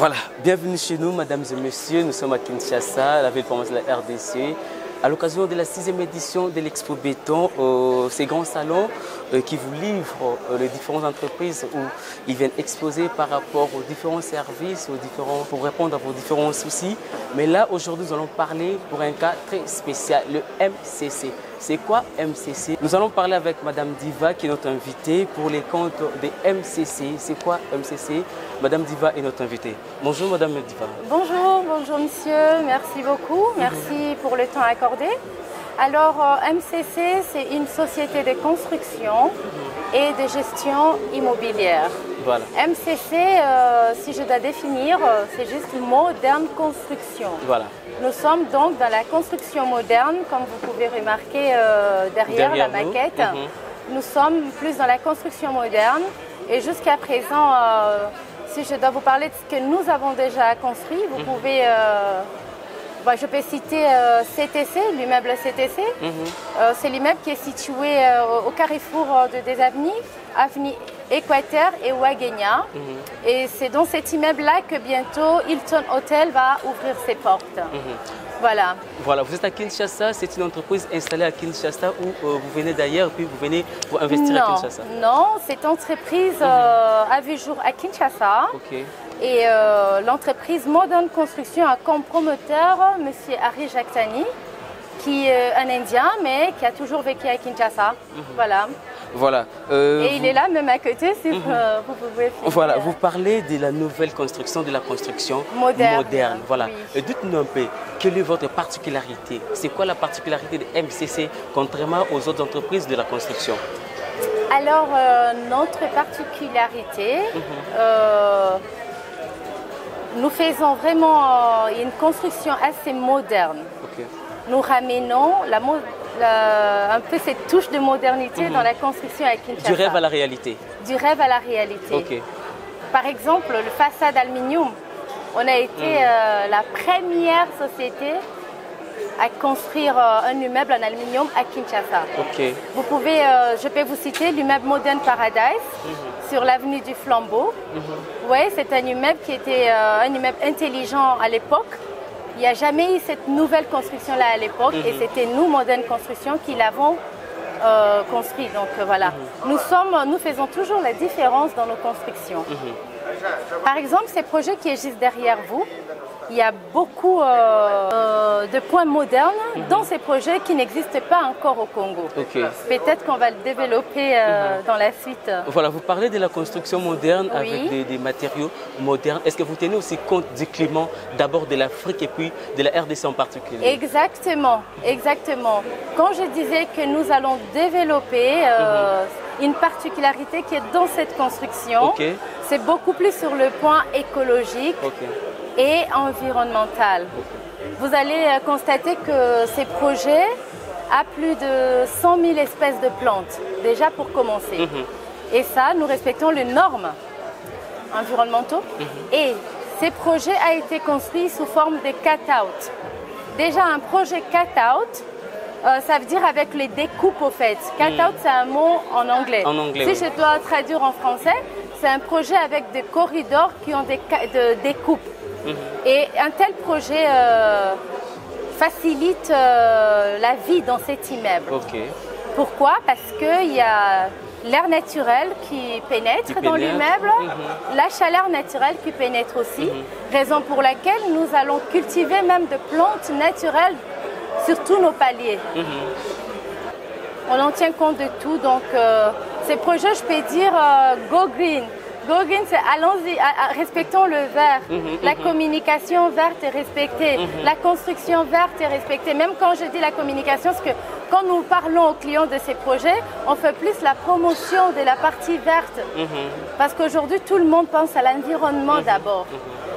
Voilà, bienvenue chez nous, mesdames et messieurs. Nous sommes à Kinshasa, la ville province de la RDC, à l'occasion de la 6e édition de l'Expo Béton, ces grands salons qui vous livrent les différentes entreprises où ils viennent exposer par rapport aux différents services, pour répondre à vos différents soucis. Mais là, aujourd'hui, nous allons parler pour un cas très spécial, le MCC. C'est quoi MCC? Nous allons parler avec Madame Diva qui est notre invitée pour les comptes des MCC. C'est quoi MCC? Madame Diva est notre invitée. Bonjour Madame Diva. Bonjour, bonjour monsieur, merci beaucoup, merci pour le temps accordé. Alors MCC, c'est une société de construction et de gestion immobilière. Voilà. MCC, si je dois définir, c'est juste moderne construction. Voilà. Nous sommes donc dans la construction moderne, comme vous pouvez remarquer derrière la maquette. Nous sommes plus dans la construction moderne et jusqu'à présent, si je dois vous parler de ce que nous avons déjà construit, vous pouvez, je peux citer CTC, l'immeuble CTC. C'est l'immeuble qui est situé au carrefour des avenues Équateur et Ouagenia. Et c'est dans cet immeuble-là que bientôt Hilton Hotel va ouvrir ses portes. Voilà. Voilà, vous êtes à Kinshasa, c'est une entreprise installée à Kinshasa ou vous venez d'ailleurs puis vous venez pour investir à Kinshasa? Non, cette entreprise a vu jour à Kinshasa. Et l'entreprise Modern Construction a comme promoteur M. Hari Jaktani, qui est un Indien, mais qui a toujours vécu à Kinshasa. Voilà. Voilà. Et il est là, même à côté, si vous pouvez filmer. Voilà, vous parlez de la nouvelle construction, de la construction moderne. Voilà. Oui. Dites-nous un peu, quelle est votre particularité? C'est quoi la particularité de MCC, contrairement aux autres entreprises de la construction? Alors, notre particularité, nous faisons vraiment une construction assez moderne. Nous ramenons un peu cette touche de modernité dans la construction à Kinshasa. Du rêve à la réalité. Du rêve à la réalité. Par exemple, le façade aluminium. On a été la première société à construire un immeuble en aluminium à Kinshasa. Vous pouvez, je peux vous citer l'immeuble Modern Paradise sur l'avenue du Flambeau. Oui, c'est un immeuble qui était un immeuble intelligent à l'époque. Il n'y a jamais eu cette nouvelle construction-là à l'époque et c'était nous, Modern Construction, qui l'avons construit. Donc voilà, nous faisons toujours la différence dans nos constructions. Par exemple, ces projets qui est juste derrière vous, il y a beaucoup de points modernes dans ces projets qui n'existent pas encore au Congo. Peut-être qu'on va le développer dans la suite. Voilà, vous parlez de la construction moderne avec des matériaux modernes. Est-ce que vous tenez aussi compte du climat, d'abord de l'Afrique et puis de la RDC en particulier? Exactement, exactement. Quand je disais que nous allons développer une particularité qui est dans cette construction, c'est beaucoup plus sur le point écologique et environnemental. Vous allez constater que ces projets ont plus de 100 000 espèces de plantes, déjà pour commencer. Et ça, nous respectons les normes environnementaux. Et ces projets ont été construits sous forme de cut-out. Déjà, un projet cut-out, ça veut dire avec les découpes au fait. Cut-out, c'est un mot en anglais. Si je dois traduire en français, c'est un projet avec des corridors qui ont des découpes. Et un tel projet facilite la vie dans cet immeuble. Pourquoi? Parce qu'il y a l'air naturel qui pénètre dans l'immeuble, la chaleur naturelle qui pénètre aussi, raison pour laquelle nous allons cultiver même des plantes naturelles sur tous nos paliers. On en tient compte de tout, donc ces projets, je peux dire go green. Go green, c'est allons-y, respectons le vert. La communication verte est respectée. La construction verte est respectée. Même quand je dis la communication, c'est que quand nous parlons aux clients de ces projets, on fait plus la promotion de la partie verte. Parce qu'aujourd'hui, tout le monde pense à l'environnement d'abord.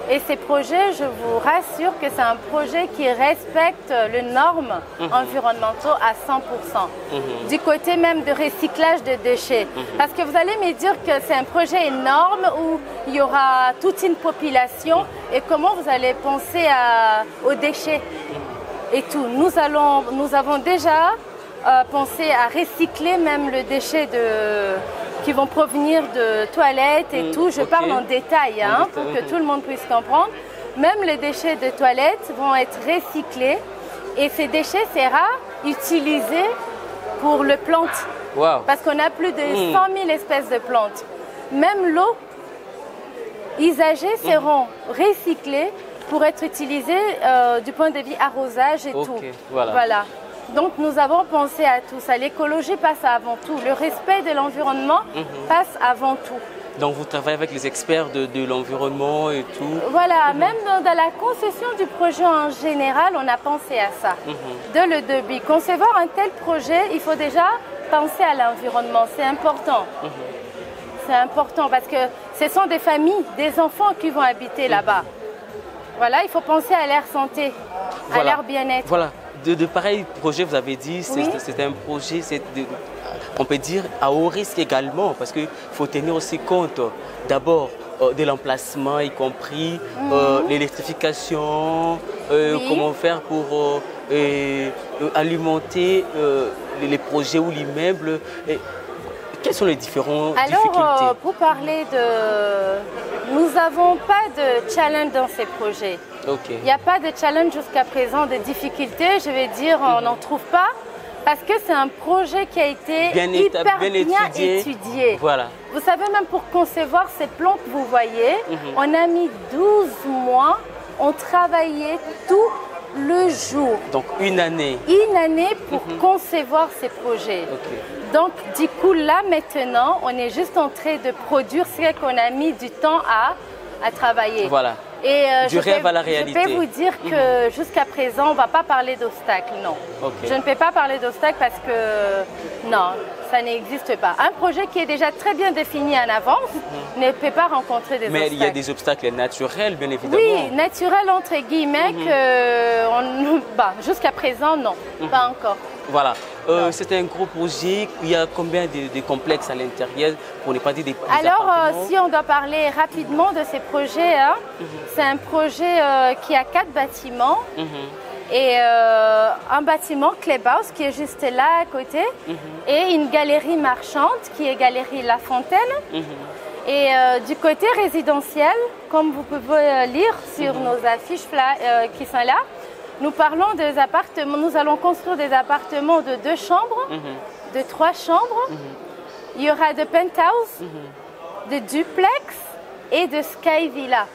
Et ces projets, je vous rassure que c'est un projet qui respecte les normes environnementales à 100%. Du côté même de recyclage de déchets. Parce que vous allez me dire que c'est un projet énorme où il y aura toute une population. Et comment vous allez penser aux déchets et tout. Nous avons déjà pensé à recycler même le déchet qui vont provenir de toilettes et tout. Je parle en détail pour que tout le monde puisse comprendre. Même les déchets de toilettes vont être recyclés et ces déchets sera utilisés pour les plantes. Wow. Parce qu'on a plus de 100 000 espèces de plantes. Même l'eau usagée seront recyclées pour être utilisées du point de vue arrosage et tout. Voilà. Donc nous avons pensé à tout ça. L'écologie passe avant tout. Le respect de l'environnement passe avant tout. Donc vous travaillez avec les experts de l'environnement et tout. Voilà, même dans la conception du projet en général, on a pensé à ça. Dès le début, concevoir un tel projet, il faut déjà penser à l'environnement. C'est important. C'est important parce que ce sont des familles, des enfants qui vont habiter là-bas. Voilà, il faut penser à leur santé, à leur bien-être. Voilà. De pareils projets, vous avez dit, c'est un projet, on peut dire, à haut risque également, parce qu'il faut tenir aussi compte d'abord de l'emplacement, y compris l'électrification, comment faire pour alimenter les projets ou l'immeuble. Quelles sont les différentes difficultés? Alors, pour parler de... Nous n'avons pas de challenge dans ces projets. Il n'y a pas de challenge jusqu'à présent, de difficultés, je vais dire, on n'en trouve pas. Parce que c'est un projet qui a été hyper bien étudié. Voilà. Vous savez, même pour concevoir ces plans que vous voyez, on a mis 12 mois, on travaillait tout le jour. Donc une année. Une année pour concevoir ces projets. Donc du coup là maintenant, on est juste en train de produire ce qu'on a mis du temps à travailler. Voilà. Et du rêve à la réalité. Je peux vous dire que jusqu'à présent, on ne va pas parler d'obstacles, non. Je ne peux pas parler d'obstacles parce que non, ça n'existe pas. Un projet qui est déjà très bien défini en avance ne peut pas rencontrer des obstacles. Mais il y a des obstacles naturels, bien évidemment. Oui, naturels entre guillemets, jusqu'à présent, non, pas encore. Voilà, c'est un gros projet. Il y a combien de complexes à l'intérieur, pour ne pas dire des Alors, si on doit parler rapidement de ces projets, c'est un projet qui a 4 bâtiments et un bâtiment Clubhouse qui est juste là à côté et une galerie marchande qui est Galerie La Fontaine. Et du côté résidentiel, comme vous pouvez lire sur nos affiches qui sont là, nous parlons des appartements, nous allons construire des appartements de 2 chambres, de 3 chambres. Il y aura de penthouse, de duplex et de sky villa.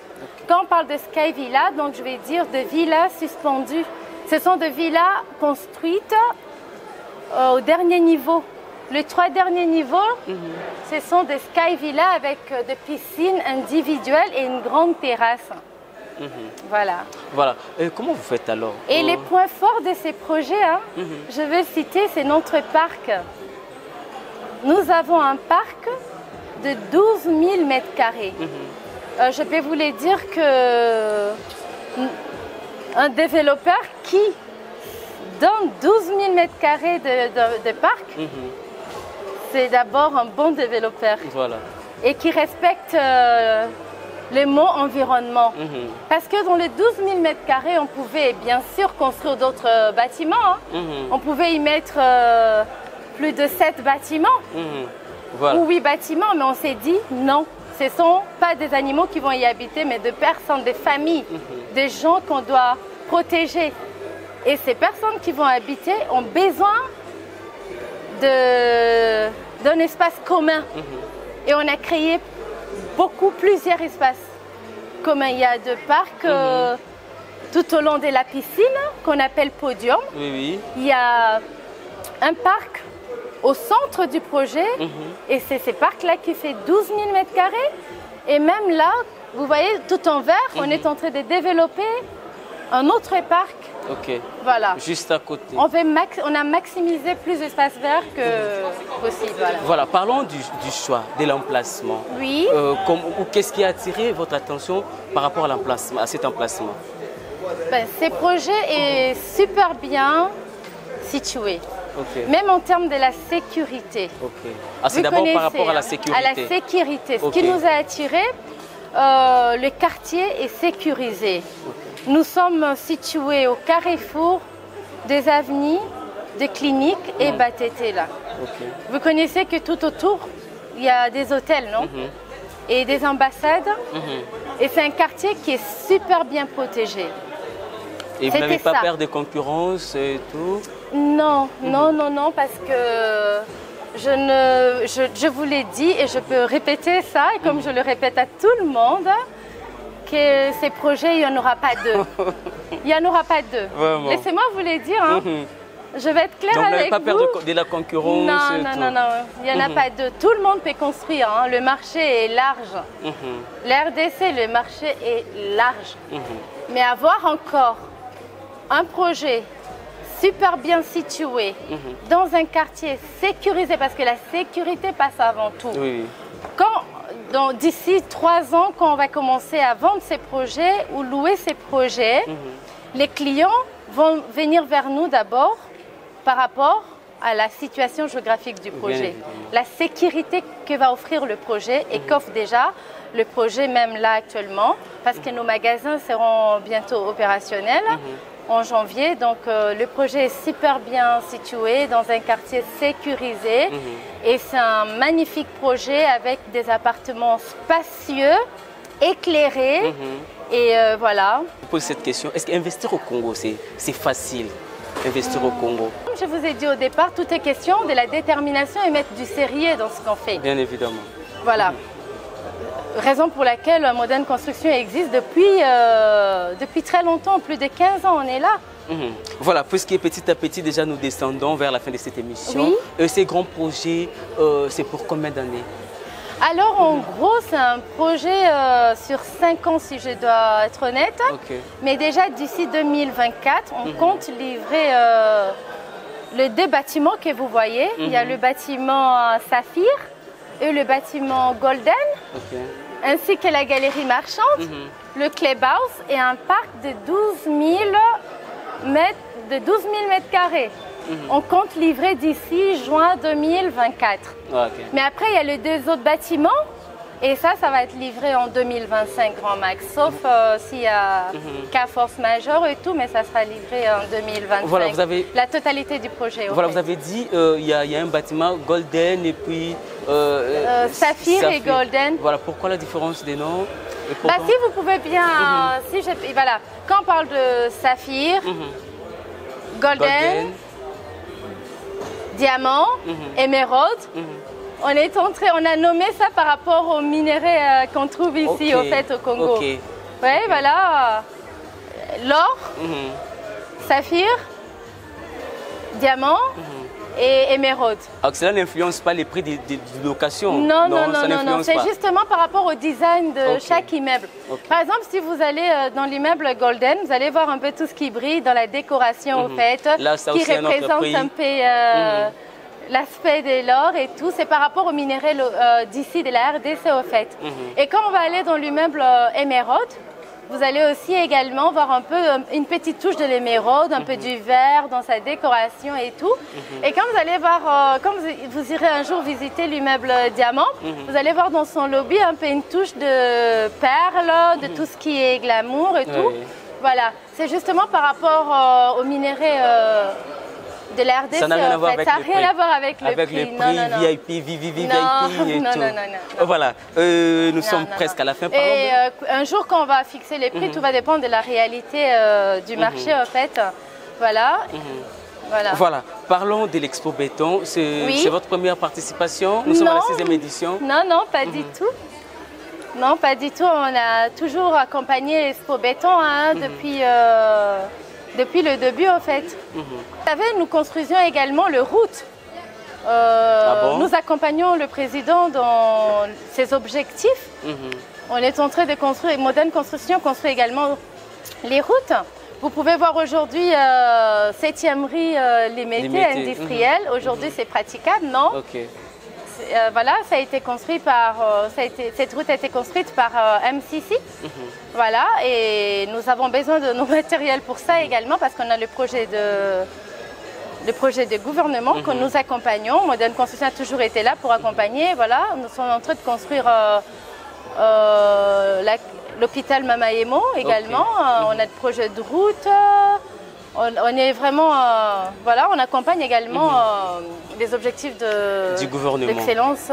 Quand on parle de sky villa, donc je vais dire de villas suspendues. Ce sont des villas construites au dernier niveau. Les 3 derniers niveaux, ce sont des sky villas avec des piscines individuelles et une grande terrasse. Voilà. Comment vous faites alors? Et les points forts de ces projets, je vais citer, c'est notre parc. Nous avons un parc de 12 000 mètres carrés. Je peux vous le dire que un développeur qui donne 12 000 mètres carrés de parc, c'est d'abord un bon développeur. Et qui respecte le mot environnement. Parce que dans les 12 000 mètres carrés, on pouvait bien sûr construire d'autres bâtiments. On pouvait y mettre plus de 7 bâtiments ou 8 bâtiments, mais on s'est dit non. Ce ne sont pas des animaux qui vont y habiter, mais des personnes, des familles, des gens qu'on doit protéger. Et ces personnes qui vont habiter ont besoin d'un espace commun. Et on a créé plusieurs espaces communs. Il y a deux parcs tout au long de la piscine qu'on appelle Podium. Il y a un parc au centre du projet et c'est ce parc-là qui fait 12 000 mètres carrés. Et même là, vous voyez, tout en vert, on est en train de développer un autre parc. Voilà. Juste à côté. On a maximisé plus d'espace vert que possible. Voilà, parlons du choix, de l'emplacement. Oui. Qu'est-ce qui a attiré votre attention par rapport à cet emplacement? Ce projet est super bien situé. Même en termes de la sécurité. C'est d'abord par rapport à la sécurité. À la sécurité. Ce qui nous a attiré, le quartier est sécurisé. Nous sommes situés au carrefour des avenues, des cliniques et Batété là. Vous connaissez que tout autour, il y a des hôtels, non? Et des ambassades. Et c'est un quartier qui est super bien protégé. Et vous n'avez pas peur de concurrence et tout? Non, non, parce que je vous l'ai dit et je peux répéter ça, et comme je le répète à tout le monde, que ces projets, il n'y en aura pas deux. Il n'y en aura pas deux. Laissez-moi vous les dire. Hein. Je vais être claire avec vous. Donc, vous n'avez pas peur de la concurrence? Non. Il n'y en a pas deux. Tout le monde peut construire. Hein. Le marché est large. L'RDC, le marché est large. Mais avoir encore un projet super bien situé dans un quartier sécurisé, parce que la sécurité passe avant tout. D'ici 3 ans, quand on va commencer à vendre ces projets ou louer ces projets, les clients vont venir vers nous d'abord par rapport à la situation géographique du projet, la sécurité que va offrir le projet et qu'offre déjà le projet même là actuellement, parce que nos magasins seront bientôt opérationnels en janvier. Donc le projet est super bien situé dans un quartier sécurisé et c'est un magnifique projet avec des appartements spacieux, éclairés et voilà. Je pose cette question, est-ce qu'investir au Congo c'est facile? Investir au Congo. Comme je vous ai dit au départ, tout est question de la détermination et mettre du sérieux dans ce qu'on fait. Bien évidemment. Voilà. Raison pour laquelle Modern Construction existe depuis très longtemps, plus de 15 ans, on est là. Voilà, puisque petit à petit déjà nous descendons vers la fin de cette émission. Ces grands projets, c'est pour combien d'années? Alors en gros, c'est un projet sur 5 ans si je dois être honnête. Mais déjà d'ici 2024, on compte livrer les 2 bâtiments que vous voyez. Il y a le bâtiment Saphir et le bâtiment Golden, ainsi que la galerie marchande, le Clubhouse et un parc de 12 000 mètres carrés. On compte livrer d'ici juin 2024. Mais après, il y a les 2 autres bâtiments et ça va être livré en 2025 grand max, sauf s'il y a cas force majeure et tout, mais ça sera livré en 2025. Voilà, vous avez... La totalité du projet. Voilà, vous avez dit il y a un bâtiment Golden et puis... Saphir et Golden. Voilà, pourquoi la différence des noms? Si vous pouvez bien... voilà, quand on parle de Saphir, Golden, Diamant, Émeraude, on a nommé ça par rapport aux minéraux qu'on trouve ici au Congo. Oui, voilà. L'or, saphir, diamant et émeraude. Alors cela n'influence pas les prix de location? Non. C'est justement par rapport au design de chaque immeuble. Par exemple, si vous allez dans l'immeuble Golden, vous allez voir un peu tout ce qui brille dans la décoration Là, ça qui représente un peu l'aspect de l'or et tout. C'est par rapport aux minéraux d'ici de la RDC au fait. Et quand on va aller dans l'immeuble émeraude, vous allez aussi également voir un peu une petite touche de l'émeraude, un peu du vert dans sa décoration et tout. Et quand vous allez voir, quand vous irez un jour visiter l'immeuble Diamant, vous allez voir dans son lobby un peu une touche de perles, de tout ce qui est glamour et tout. Voilà, c'est justement par rapport aux minéraux de la RDC. Ça n'a rien à voir avec le prix. Ça n'a rien à voir avec le prix. VIP, VIP et tout. Voilà, nous sommes presque à la fin. Et un jour, quand on va fixer les prix, tout va dépendre de la réalité du marché, en fait. Voilà. Voilà, parlons de l'Expo Béton. C'est votre première participation? Nous sommes à la 6e édition. Non, pas du tout. Non, pas du tout. On a toujours accompagné l'Expo Béton depuis le début, en fait. Vous savez, nous construisions également le route. Nous accompagnons le président dans ses objectifs. On est en train de construire, Modern Construction construit également les routes. Vous pouvez voir aujourd'hui 7e rue Limité industrielle. Aujourd'hui, c'est praticable, non? Voilà, ça a été construit par, cette route a été construite par MCC. Voilà, et nous avons besoin de nos matériels pour ça également parce qu'on a le projet de gouvernement que nous accompagnons. Modern Construction a toujours été là pour accompagner. Voilà, nous sommes en train de construire l'hôpital Mama Emo également. On a le projet de route. on est vraiment, voilà, on accompagne également les objectifs du gouvernement d'excellence,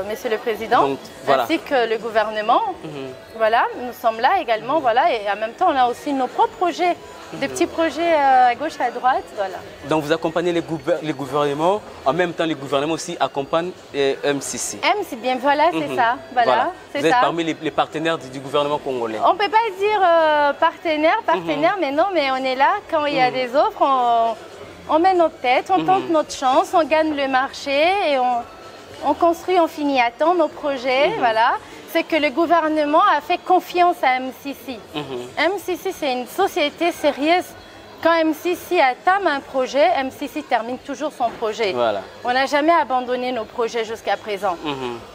Monsieur le Président, donc, voilà. ainsi que le gouvernement. Voilà, nous sommes là également, voilà, et en même temps, on a aussi nos propres projets, des petits projets à gauche, à droite, voilà. Donc vous accompagnez les gouvernements, en même temps les gouvernements aussi accompagnent MCC. MCC, bien voilà, c'est ça. Voilà, vous êtes parmi les partenaires du gouvernement congolais. On ne peut pas dire partenaire, mais non, mais on est là quand il y a des offres, on met notre tête, on tente notre chance, on gagne le marché et on construit, on finit à temps nos projets, voilà. C'est que le gouvernement a fait confiance à MCC. MCC, c'est une société sérieuse. Quand MCC atteint un projet, MCC termine toujours son projet. Voilà. On n'a jamais abandonné nos projets jusqu'à présent.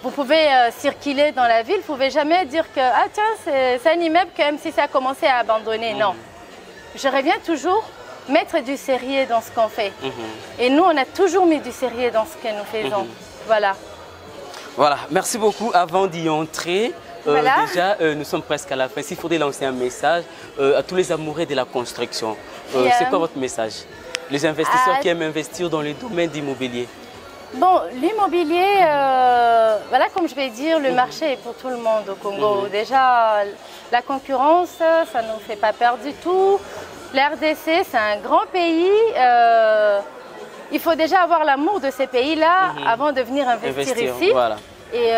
Vous pouvez circuler dans la ville, vous ne pouvez jamais dire que ah tiens, c'est un immeuble que MCC a commencé à abandonner. Non. Je reviens toujours mettre du sérieux dans ce qu'on fait. Et nous, on a toujours mis du sérieux dans ce que nous faisons. Voilà. Voilà, merci beaucoup. Avant d'y entrer, déjà, nous sommes presque à la fin. S'il faudrait lancer un message à tous les amoureux de la construction, c'est quoi votre message? Les investisseurs qui aiment investir dans les domaines d'immobilier. Bon, l'immobilier, voilà, comme je vais dire, le marché est pour tout le monde au Congo. Déjà, la concurrence, ça ne nous fait pas peur du tout. La RDC, c'est un grand pays. Il faut déjà avoir l'amour de ces pays-là avant de venir investir ici. Voilà. Et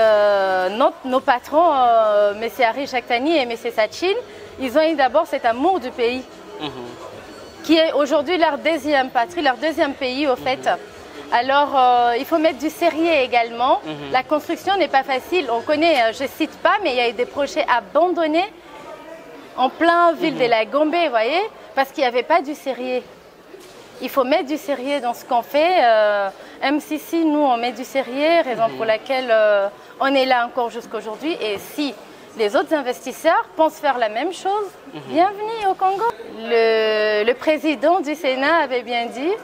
nos patrons, M. Harry Jaktani et M. Sachin, ils ont eu d'abord cet amour du pays, qui est aujourd'hui leur deuxième patrie, leur deuxième pays au fait. Alors, il faut mettre du sérieux également. La construction n'est pas facile. On connaît, je ne cite pas, mais il y a eu des projets abandonnés en plein ville de la Gombe, vous voyez, parce qu'il n'y avait pas du sérieux. Il faut mettre du sérieux dans ce qu'on fait. MCC, nous, on met du sérieux, raison pour laquelle on est là encore jusqu'à aujourd'hui. Et si les autres investisseurs pensent faire la même chose, bienvenue au Congo. Le président du Sénat avait bien dit,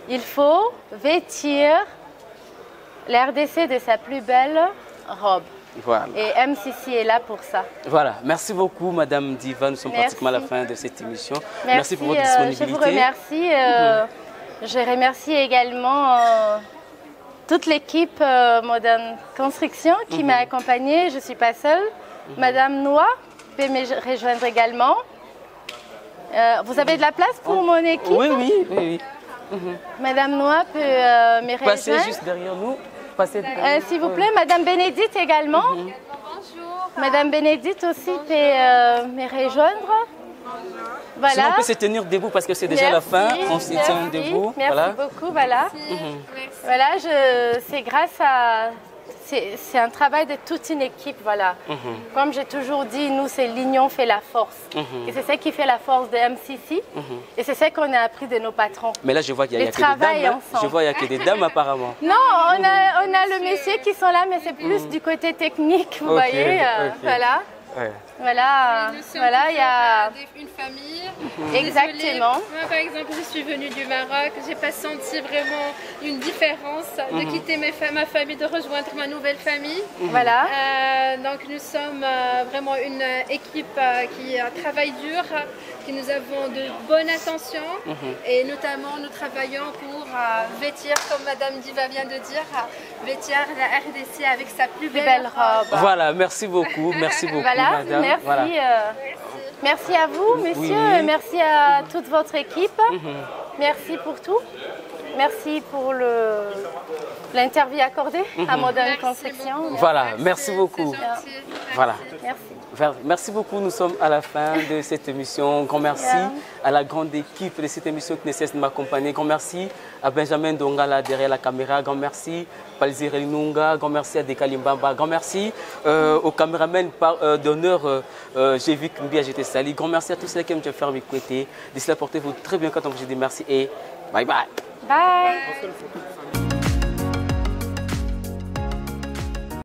il faut vêtir la RDC de sa plus belle robe. Voilà. Et MCC est là pour ça. Voilà, merci beaucoup Madame Diva, nous sommes pratiquement à la fin de cette émission. Merci pour votre disponibilité. Je vous remercie. Je remercie également toute l'équipe Modern Construction qui m'a accompagnée. Je ne suis pas seule. Madame Noah peut me rejoindre également. Vous avez de la place pour mon équipe? Oui. Madame Noah peut me rejoindre. Passez juste derrière nous. S'il vous plaît, Madame Bénédicte également. Bonjour. Madame Bénédicte aussi peut me rejoindre. Voilà. Sinon, on peut se tenir debout parce que c'est déjà la fin. On se tient debout. Merci beaucoup. Voilà. Voilà, c'est grâce à... C'est un travail de toute une équipe, voilà. Comme j'ai toujours dit, nous, c'est l'union fait la force. Et c'est ça qui fait la force de MCC. Et c'est ça qu'on a appris de nos patrons. Mais là, je vois qu'il y a que des dames. Je vois qu'il y a que des dames apparemment. Non, on a le messieurs qui sont là, mais c'est plus du côté technique, vous voyez. Voilà. Voilà, voilà, il y a une famille. Exactement. Moi, par exemple, je suis venue du Maroc. J'ai pas senti vraiment une différence de quitter ma famille, de rejoindre ma nouvelle famille. Voilà. Donc, nous sommes vraiment une équipe qui travaille dur, qui nous avons de bonnes intentions et notamment nous travaillons pour vêtir, comme Madame Diva vient de dire, vêtir la RDC avec sa plus belle robe. Voilà, merci beaucoup, voilà, Madame. Merci, voilà. Merci à vous, messieurs, merci à toute votre équipe, merci pour tout, merci pour l'interview accordée à Modern Construction. Voilà, merci beaucoup. Voilà. Merci. Merci beaucoup, nous sommes à la fin de cette émission. Grand merci à la grande équipe de cette émission qui ne cesse de m'accompagner. Grand merci à Benjamin Dongala derrière la caméra. Grand merci à Palzire Nunga. Grand merci à Dekalimbamba. Grand merci au caméraman d'honneur Jévic Mbia GT Sali. Grand merci à tous ceux qui aiment faire m'écouter. D'ici là, portez-vous très bien quand on vous dit merci et bye bye. Bye.